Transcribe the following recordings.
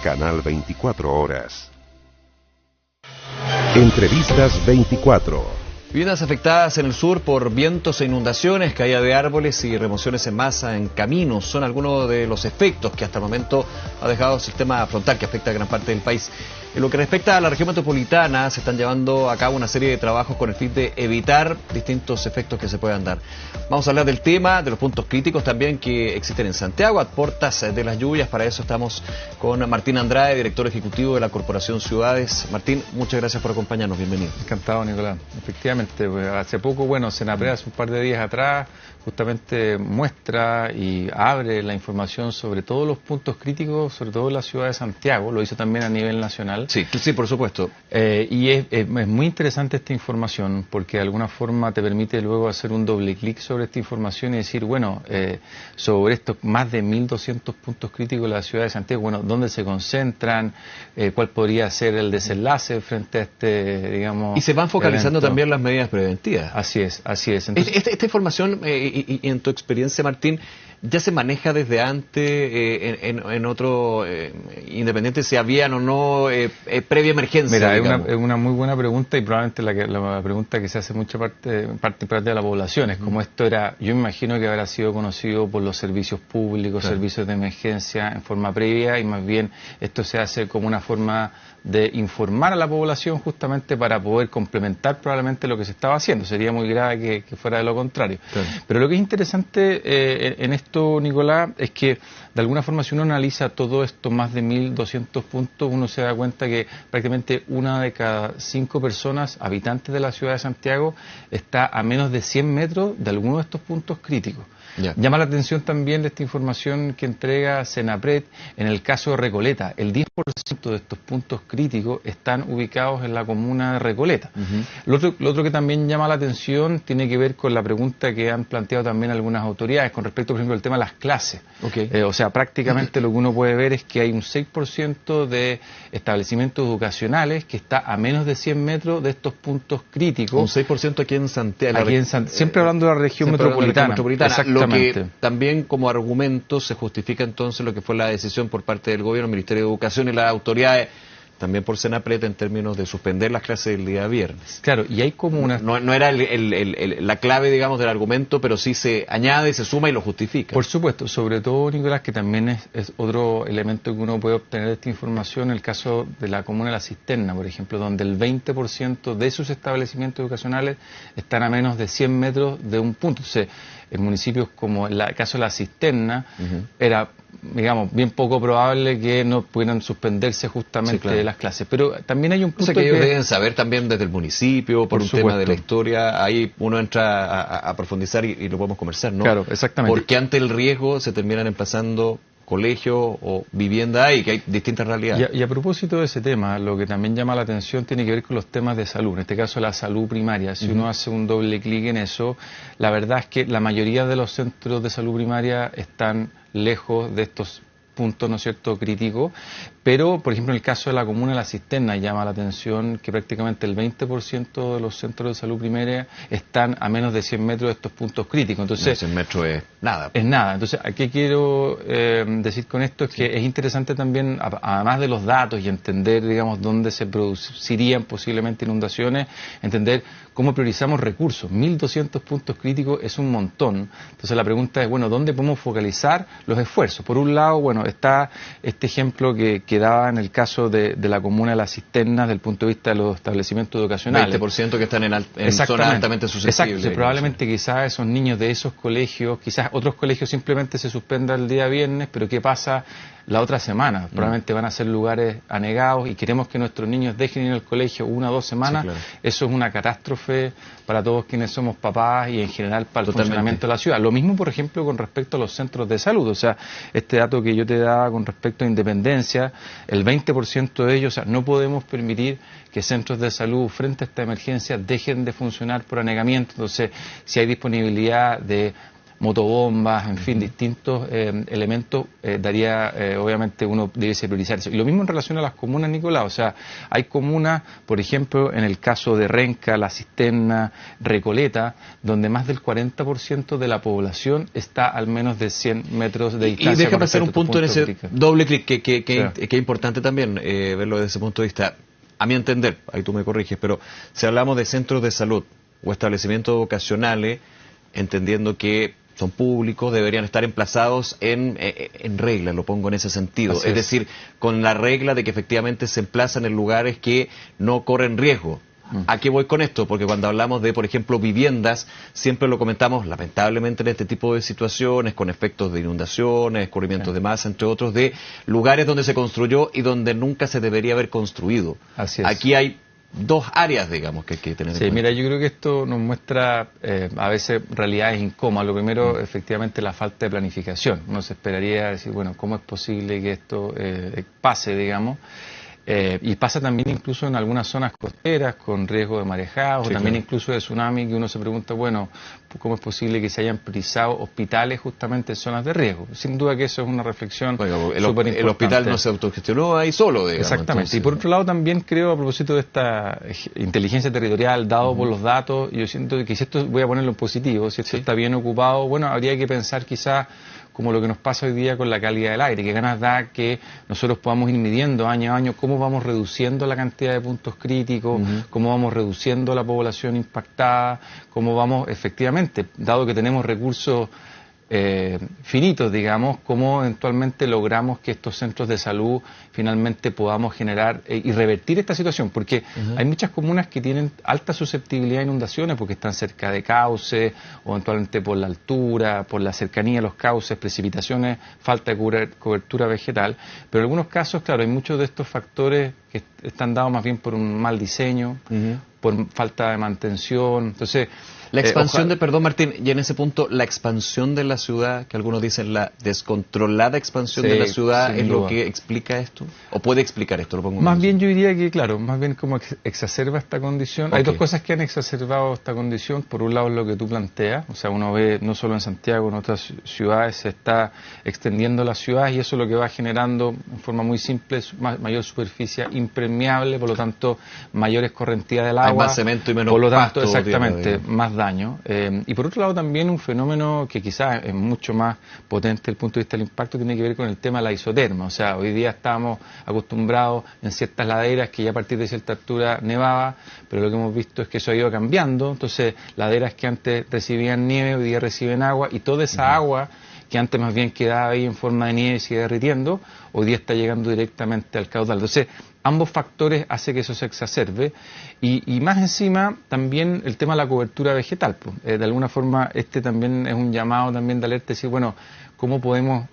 Canal 24 Horas. Entrevistas 24. Viviendas afectadas en el sur por vientos e inundaciones, caída de árboles y remociones en masa en caminos son algunos de los efectos que hasta el momento ha dejado el sistema frontal que afecta a gran parte del país. En lo que respecta a la región metropolitana, se están llevando a cabo una serie de trabajos con el fin de evitar distintos efectos que se puedan dar. Vamos a hablar del tema, de los puntos críticos también que existen en Santiago, a puertas de las lluvias. Para eso estamos con Martín Andrade, director ejecutivo de la Corporación Ciudades. Martín, muchas gracias por acompañarnos, bienvenido. Encantado, Nicolás. Efectivamente, hace poco, Senapred hace un par de días atrás, justamente muestra y abre la información sobre todos los puntos críticos, sobre todo en la ciudad de Santiago, lo hizo también a nivel nacional. Sí, por supuesto. Y es muy interesante esta información porque de alguna forma te permite luego hacer un doble clic sobre esta información y decir, sobre estos más de 1.200 puntos críticos de la ciudad de Santiago, ¿dónde se concentran? ¿Cuál podría ser el desenlace frente a este, digamos... Y se van focalizando evento? También las medidas preventivas. Así es. Entonces, esta información, y en tu experiencia, Martín, ¿ya se maneja desde antes en otro, independiente si habían o no previa emergencia? Mira, es una muy buena pregunta y probablemente la pregunta que se hace mucha parte de la población. Es como esto era, yo me imagino que habrá sido conocido por los servicios públicos, claro, servicios de emergencia en forma previa, y más bien esto se hace como una forma de informar a la población justamente para poder complementar probablemente lo que se estaba haciendo. Sería muy grave que fuera de lo contrario. Claro. Pero lo que es interesante en esto, Nicolás, es que de alguna forma si uno analiza todo esto, más de 1.200 puntos, uno se da cuenta que prácticamente 1 de cada 5 personas, habitantes de la ciudad de Santiago, está a menos de 100 metros de alguno de estos puntos críticos. Yeah. Llama la atención también esta información que entrega Senapred en el caso de Recoleta. El 10% de estos puntos críticos están ubicados en la comuna de Recoleta. Lo otro que también llama la atención tiene que ver con la pregunta que han planteado también algunas autoridades con respecto, por ejemplo, al tema de las clases. O sea, prácticamente lo que uno puede ver es que hay un 6% de establecimientos educacionales que está a menos de 100 metros de estos puntos críticos. Un 6% aquí en Santiago. Siempre hablando de la región metropolitana. Lo que también como argumento se justifica entonces lo que fue la decisión por parte del gobierno, el Ministerio de Educación y las autoridades, también por Senapred, en términos de suspender las clases el día viernes. Claro, y hay como una... No era la clave, digamos, del argumento, pero sí se añade, se suma y lo justifica. Por supuesto, sobre todo, Nicolás, que también es otro elemento que uno puede obtener de esta información, el caso de la comuna de La Cisterna, por ejemplo, donde el 20% de sus establecimientos educacionales están a menos de 100 metros de un punto. Entonces, en municipios como el caso de La Cisterna, era, digamos, bien poco probable que no pudieran suspenderse justamente las clases. Pero también hay un punto que ellos deben saber también desde el municipio, por un tema de la historia, ahí uno entra a profundizar y lo podemos conversar, ¿no? Claro, exactamente. Porque ante el riesgo se terminan emplazando colegio o vivienda ahí, que hay distintas realidades. Y a propósito de ese tema, lo que también llama la atención tiene que ver con los temas de salud, en este caso la salud primaria. Si uno hace un doble clic en eso, la verdad es que la mayoría de los centros de salud primaria están lejos de estos puntos, ¿no es cierto?, críticos, pero, por ejemplo, en el caso de la comuna de La Cisterna llama la atención que prácticamente el 20% de los centros de salud primaria están a menos de 100 metros de estos puntos críticos. Entonces, 100 metros es nada. Es nada. Entonces, ¿a qué quiero decir con esto? Es que es interesante también, además de los datos y entender, digamos, dónde se producirían posiblemente inundaciones, entender cómo priorizamos recursos. 1.200 puntos críticos es un montón. Entonces, la pregunta es, ¿dónde podemos focalizar los esfuerzos? Por un lado, está este ejemplo que daba en el caso de la comuna de La Cisterna desde el punto de vista de los establecimientos educacionales. 20% que están en zonas altamente susceptibles. Exacto, probablemente quizás esos niños de esos colegios, quizás otros colegios simplemente se suspendan el día viernes, pero ¿qué pasa la otra semana? Probablemente van a ser lugares anegados y queremos que nuestros niños dejen ir al colegio 1 o 2 semanas. Sí, claro. Eso es una catástrofe para todos quienes somos papás y en general para el funcionamiento de la ciudad. Lo mismo, por ejemplo, con respecto a los centros de salud. O sea, este dato que yo te daba con respecto a Independencia, el 20% de ellos, no podemos permitir que centros de salud frente a esta emergencia dejen de funcionar por anegamiento. Entonces, si hay disponibilidad de motobombas, en fin, distintos elementos, obviamente uno debiese priorizar eso. Y lo mismo en relación a las comunas, Nicolás, o sea, hay comunas, por ejemplo, en el caso de Renca, La Cisterna, Recoleta, donde más del 40% de la población está al menos de 100 metros de distancia. Y déjame hacer un punto en ese crítico. doble clic, que es importante también verlo desde ese punto de vista. A mi entender, ahí tú me corriges, pero si hablamos de centros de salud o establecimientos vocacionales, entendiendo que son públicos, deberían estar emplazados en regla, lo pongo en ese sentido. Es decir, con la regla de que efectivamente se emplazan en lugares que no corren riesgo. ¿A qué voy con esto? Porque cuando hablamos de, por ejemplo, viviendas, siempre lo comentamos, lamentablemente, en este tipo de situaciones, con efectos de inundaciones, escurrimientos de masa, entre otros, de lugares donde se construyó y donde nunca se debería haber construido. Así es. Aquí hay dos áreas, digamos, que hay que tener en cuenta. Mira, yo creo que esto nos muestra a veces realidades incómodas. Lo primero, efectivamente, la falta de planificación. Uno se esperaría decir, bueno, ¿cómo es posible que esto pase, digamos? Y pasa también incluso en algunas zonas costeras con riesgo de marejados, también incluso de tsunami, que uno se pregunta, bueno, ¿cómo es posible que se hayan priorizado hospitales justamente en zonas de riesgo? Sin duda que eso es una reflexión súper importante. El hospital no se autogestionó ahí solo, digamos. Exactamente. Entonces, y por otro lado también creo, a propósito de esta inteligencia territorial, dado por los datos, yo siento que si esto, voy a ponerlo en positivo, si esto está bien ocupado, bueno, habría que pensar quizás como lo que nos pasa hoy día con la calidad del aire, que ganas da que nosotros podamos ir midiendo año a año cómo vamos reduciendo la cantidad de puntos críticos, cómo vamos reduciendo la población impactada, cómo vamos efectivamente, dado que tenemos recursos finitos, digamos, cómo eventualmente logramos que estos centros de salud finalmente podamos generar y revertir esta situación, porque hay muchas comunas que tienen alta susceptibilidad a inundaciones porque están cerca de cauces o eventualmente por la altura, por la cercanía a los cauces, precipitaciones, falta de cobertura vegetal, pero en algunos casos, claro, hay muchos de estos factores que están dados más bien por un mal diseño, por falta de mantención, entonces la expansión perdón Martín, y en ese punto, la expansión de la ciudad, que algunos dicen la descontrolada expansión de la ciudad, ¿es lo que explica esto? ¿O puede explicar esto? Lo pongo más bien yo diría que, claro, más bien como exacerba esta condición. Hay dos cosas que han exacerbado esta condición. Por un lado, lo que tú planteas, o sea, uno ve no solo en Santiago, en otras ciudades se está extendiendo la ciudad y eso lo que va generando, en forma muy simple, mayor superficie impermeable, por lo tanto, mayores correntía del agua. Hay más cemento y menos por lo tanto, pasto, exactamente, más daño. Y por otro lado también un fenómeno que quizás es mucho más potente desde el punto de vista del impacto tiene que ver con el tema de la isoterma. O sea, hoy día estamos acostumbrados en ciertas laderas que ya a partir de cierta altura nevaba, pero lo que hemos visto es que eso ha ido cambiando. Entonces, laderas que antes recibían nieve hoy día reciben agua y toda esa agua que antes más bien quedaba ahí en forma de nieve y sigue derritiendo, hoy día está llegando directamente al caudal. Entonces, ambos factores hacen que eso se exacerbe y más encima también el tema de la cobertura vegetal. Pues. De alguna forma este también es un llamado también de alerta, decir, bueno, ¿cómo podemos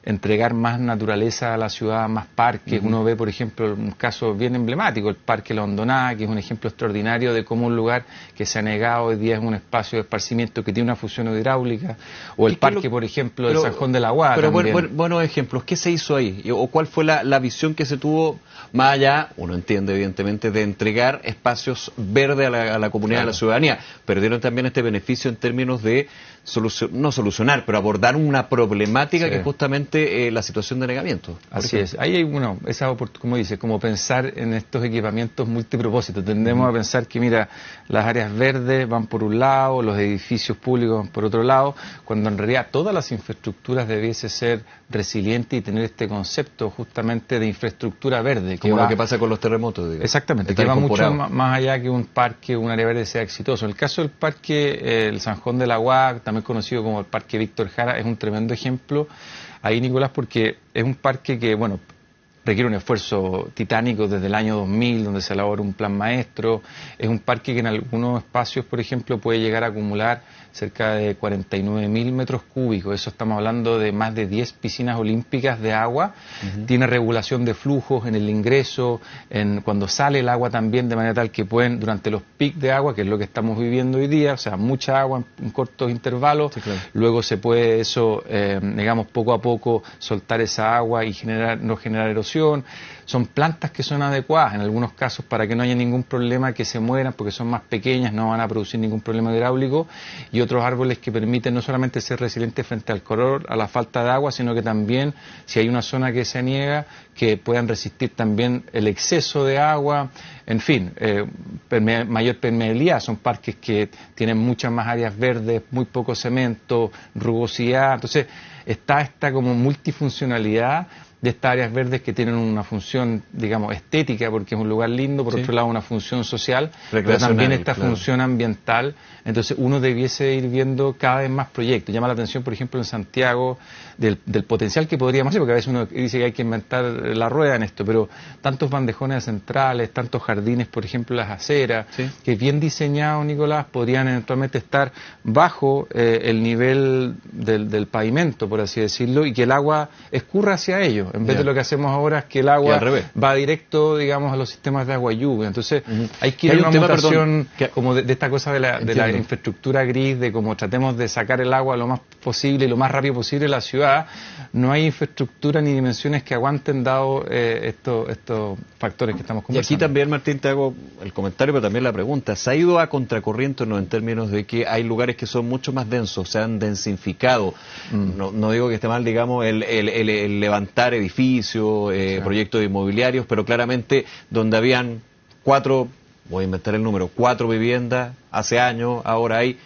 entregar más naturaleza a la ciudad, más parques? Uno ve, por ejemplo, un caso bien emblemático, el Parque La Hondonada, que es un ejemplo extraordinario de cómo un lugar que se ha negado hoy día es un espacio de esparcimiento que tiene una función hidráulica, o el parque, por ejemplo, de Sanjón de la Guada. Pero buenos ejemplos, ¿qué se hizo ahí? ¿O cuál fue la visión que se tuvo más allá, uno entiende evidentemente, de entregar espacios verdes a la comunidad, a la ciudadanía? Perdieron también este beneficio en términos de no solucionar, pero abordar una problemática que es justamente la situación de negamiento. Así es. Ahí hay, como dice, como pensar en estos equipamientos multipropósitos. Tendemos a pensar que, mira, las áreas verdes van por un lado, los edificios públicos van por otro lado, cuando en realidad todas las infraestructuras debiese ser resilientes y tener este concepto justamente de infraestructura verde. Como lo que pasa con los terremotos, digamos. Exactamente, que va mucho más allá que un parque, un área verde sea exitoso. En el caso del parque, el Sanjón de la Guada, también conocido como el Parque Víctor Jara, es un tremendo ejemplo ahí, Nicolás, porque es un parque que, requiere un esfuerzo titánico desde el año 2000, donde se elabora un plan maestro. Es un parque que en algunos espacios, por ejemplo, puede llegar a acumular cerca de 49.000 metros cúbicos. Eso estamos hablando de más de 10 piscinas olímpicas de agua. Tiene regulación de flujos en el ingreso, cuando sale el agua también, de manera tal que pueden, durante los picos de agua, que es lo que estamos viviendo hoy día, o sea, mucha agua en cortos intervalos, luego se puede eso, poco a poco soltar esa agua y no generar erosión. irrigación, son plantas que son adecuadas en algunos casos para que no haya ningún problema, que se mueran porque son más pequeñas, no van a producir ningún problema hidráulico, y otros árboles que permiten no solamente ser resilientes frente al calor, a la falta de agua, sino que también, si hay una zona que se aniega, que puedan resistir también el exceso de agua, en fin, mayor permeabilidad. Son parques que tienen muchas más áreas verdes, muy poco cemento, rugosidad. Entonces, está esta como multifuncionalidad de estas áreas verdes que tienen una función, digamos, estética, porque es un lugar lindo, por otro lado una función social, pero también esta función ambiental. Entonces uno debiese ir viendo cada vez más proyectos. Llama la atención, por ejemplo, en Santiago, del potencial que podríamos hacer, porque a veces uno dice que hay que inventar la rueda en esto, pero tantos bandejones centrales, tantos jardines, por ejemplo, las aceras, que bien diseñados, Nicolás, podrían eventualmente estar bajo el nivel del pavimento, por así decirlo, y que el agua escurra hacia ellos. En vez de lo que hacemos ahora es que el agua va directo, digamos, a los sistemas de agua y lluvia. Entonces hay que ir a una mutación como de esta cosa de la infraestructura gris, de cómo tratemos de sacar el agua lo más posible y lo más rápido posible de la ciudad. No hay infraestructura ni dimensiones que aguanten dado estos factores que estamos conversando. Y aquí también, Martín, te hago el comentario, pero también la pregunta. ¿Se ha ido a contracorriente en términos de que hay lugares que son mucho más densos, se han densificado? No digo que esté mal, digamos, el levantar edificios, proyectos inmobiliarios, pero claramente donde habían 4, voy a inventar el número, 4 viviendas hace años, ahora hay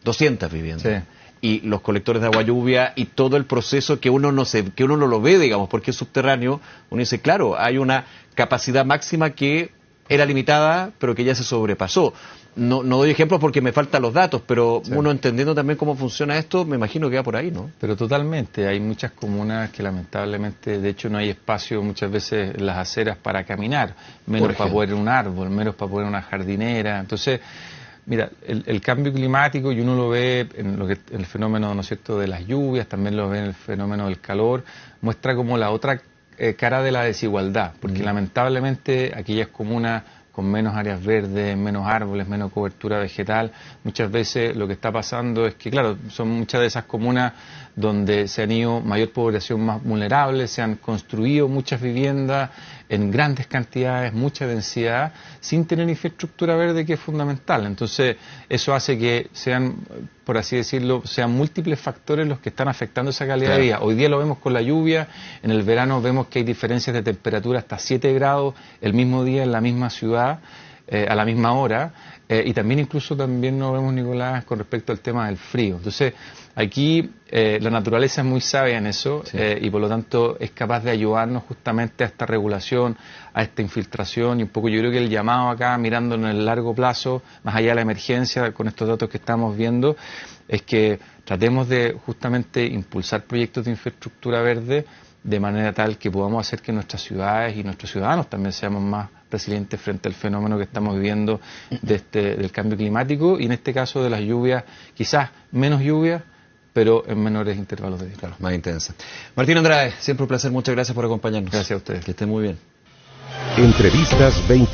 200 viviendas. Y los colectores de agua lluvia y todo el proceso que uno no lo ve, digamos, porque es subterráneo, uno dice, claro, hay una capacidad máxima que era limitada, pero que ya se sobrepasó. No doy ejemplos porque me faltan los datos, pero uno entendiendo también cómo funciona esto, me imagino que va por ahí, ¿no? Pero totalmente, hay muchas comunas que lamentablemente, de hecho no hay espacio muchas veces en las aceras para caminar, menos para poner un árbol, menos para poner una jardinera. Entonces, mira, el cambio climático, y uno lo ve en el fenómeno, ¿no es cierto?, de las lluvias, también lo ve en el fenómeno del calor, muestra como la otra cara de la desigualdad, porque lamentablemente aquellas comunas con menos áreas verdes, menos árboles, menos cobertura vegetal, muchas veces lo que está pasando es que, claro, son muchas de esas comunas donde se han ido mayor población más vulnerable, se han construido muchas viviendas en grandes cantidades, mucha densidad, sin tener infraestructura verde, que es fundamental. Entonces, eso hace que sean, por así decirlo, sean múltiples factores los que están afectando esa calidad de vida. Hoy día lo vemos con la lluvia, en el verano vemos que hay diferencias de temperatura hasta 7 grados el mismo día en la misma ciudad, a la misma hora, y también incluso también nos vemos, Nicolás, con respecto al tema del frío. Entonces, aquí la naturaleza es muy sabia en eso, y por lo tanto es capaz de ayudarnos justamente a esta regulación, a esta infiltración, y un poco yo creo que el llamado acá, mirando en el largo plazo, más allá de la emergencia, con estos datos que estamos viendo, es que tratemos de justamente impulsar proyectos de infraestructura verde de manera tal que podamos hacer que nuestras ciudades y nuestros ciudadanos también seamos más resilientes frente al fenómeno que estamos viviendo del cambio climático, y en este caso de las lluvias, quizás menos lluvias, pero en menores intervalos de tiempo. Claro, más intensa. Martín Andrade, siempre un placer, muchas gracias por acompañarnos. Gracias a ustedes. Que estén muy bien. Entrevistas 20.